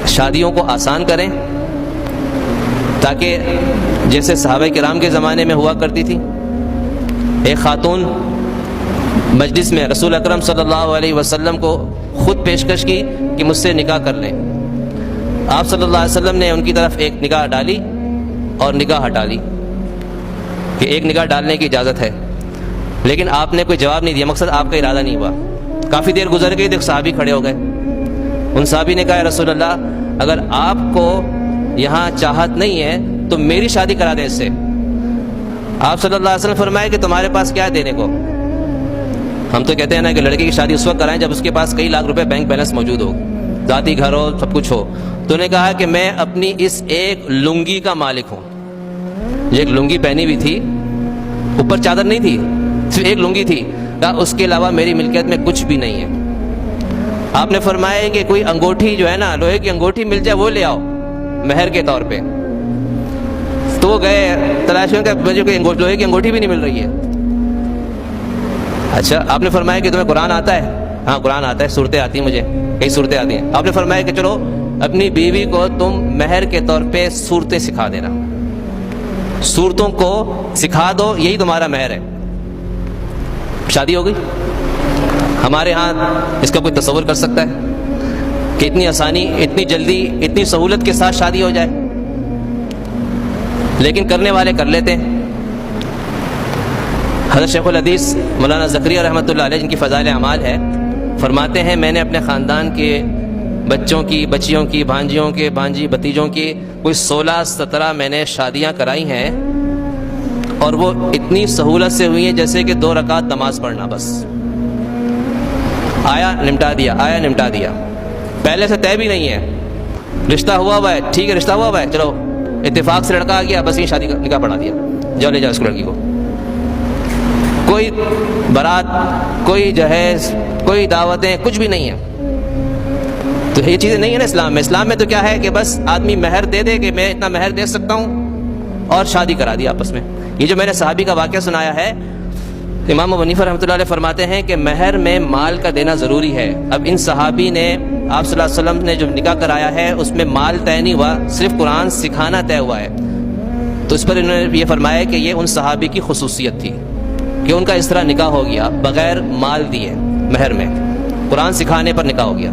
شادیوں کو آسان کریں، تاکہ جیسے صحابہ کرام کے زمانے میں ہوا کرتی تھی، ایک خاتون مجلس میں رسول اکرم صلی اللہ علیہ وسلم کو خود پیشکش کی کہ مجھ سے نکاح کر لیں۔ آپ صلی اللہ علیہ وسلم نے ان کی طرف ایک نگاہ ڈالی اور نگاہ ہٹا لی کہ ایک نگاہ ڈالنے کی اجازت ہے، لیکن آپ نے کوئی جواب نہیں دیا، مقصد آپ کا ارادہ نہیں ہوا۔ کافی دیر گزر گئی تو ایک صحابی کھڑے ہو گئے۔ ان صحابی نے کہا یا رسول اللہ، اگر آپ کو یہاں چاہت نہیں ہے تو میری شادی کرا دیں اس سے۔ آپ صلی اللہ علیہ وسلم فرمائے کہ تمہارے پاس کیا ہے دینے کو؟ ہم تو کہتے ہیں نا کہ لڑکے کی شادی اس وقت کرائیں جب اس کے پاس کئی لاکھ روپے بینک بیلنس موجود ہو، ذاتی گھر ہو، سب کچھ ہو۔ تو نے کہا کہ میں اپنی اس ایک لنگی کا مالک ہوں۔ یہ ایک لنگی پہنی ہوئی تھی، اوپر چادر نہیں تھی، صرف ایک لنگی تھی، کہا اس کے علاوہ میری ملکیت میں کچھ بھی نہیں ہے۔ آپ نے فرمایا کہ کوئی انگوٹھی جو ہے نا، لوہے کی انگوٹھی مل جائے وہ لے آؤ مہر کے طور پہ۔ تو وہ گئے تلاش میں کہ مجھے کوئی لوہے کی انگوٹھی بھی نہیں مل رہی ہے۔ اچھا، آپ نے فرمایا کہ تمہیں قرآن آتا ہے؟ ہاں قرآن آتا ہے، صورتیں آتی ہیں مجھے، کئی صورتیں آتی ہیں۔ آپ نے فرمایا کہ چلو اپنی بیوی کو تم مہر کے طور پہ صورتیں سکھا دینا، صورتوں کو سکھا دو، یہی تمہارا مہر ہے۔ شادی ہو گئی۔ ہمارے ہاں اس کا کوئی تصور کر سکتا ہے کہ اتنی آسانی، اتنی جلدی، اتنی سہولت کے ساتھ شادی ہو جائے؟ لیکن کرنے والے کر لیتے ہیں۔ حضرت شیخ الحدیث مولانا زکریا رحمۃ اللہ علیہ، جن کی فضائل اعمال ہے، فرماتے ہیں میں نے اپنے خاندان کے بچوں کی، بچیوں کی، بھانجیوں کے، بھانجی بھتیجوں کی کوئی 16-17 میں نے شادیاں کرائی ہیں، اور وہ اتنی سہولت سے ہوئی ہیں جیسے کہ 2 رکعت نماز پڑھنا، بس آیا نمٹا دیا، آیا نمٹا دیا، پہلے سے طے بھی نہیں ہے، رشتہ ہوا ہے، ٹھیک ہے رشتہ ہوا ہے، چلو اتفاق سے لڑکا آ گیا، بس یہ شادی کا نکاح پڑھا دیا، جاؤ لے جاؤ اس کو، لڑکی کو، کوئی بارات، کوئی جہیز، کوئی دعوتیں، کچھ بھی نہیں ہے۔ تو یہ چیزیں نہیں ہیں نا اسلام میں۔ اسلام میں تو کیا ہے کہ بس آدمی مہر دے دے کہ میں اتنا مہر دے سکتا ہوں، اور شادی کرا دی آپس میں۔ یہ جو میں نے صحابی کا واقعہ سنایا ہے، امام ابو حنیفہ رحمۃ اللہ علیہ فرماتے ہیں کہ مہر میں مال کا دینا ضروری ہے۔ اب ان صحابی نے آپ صلی اللہ علیہ وسلم نے جو نکاح کرایا ہے اس میں مال طے نہیں ہوا، صرف قرآن سکھانا طے ہوا ہے۔ تو اس پر انہوں نے یہ فرمایا کہ یہ ان صحابی کی خصوصیت تھی کہ ان کا اس طرح نکاح ہو گیا بغیر مال دیے، مہر میں قرآن سکھانے پر نکاح ہو گیا۔